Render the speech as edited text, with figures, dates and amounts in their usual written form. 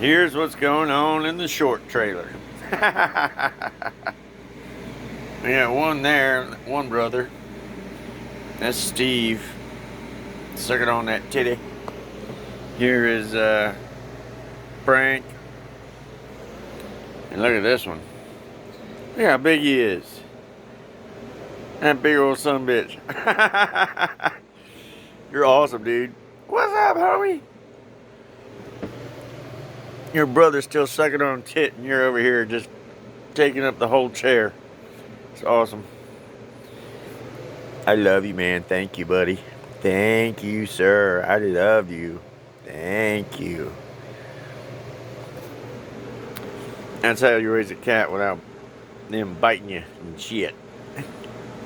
Here's what's going on in the short trailer. We got one there, one brother. That's Steve. Sucking on that titty. Here is Frank. And look at this one. Look how big he is. That big old son of a bitch. You're awesome, dude. What's up, homie? Your brother's still sucking on a tit and you're over here just taking up the whole chair. It's awesome. I love you, man. Thank you, buddy. Thank you, sir. I love you. Thank you. That's how you raise a cat without them biting you and shit.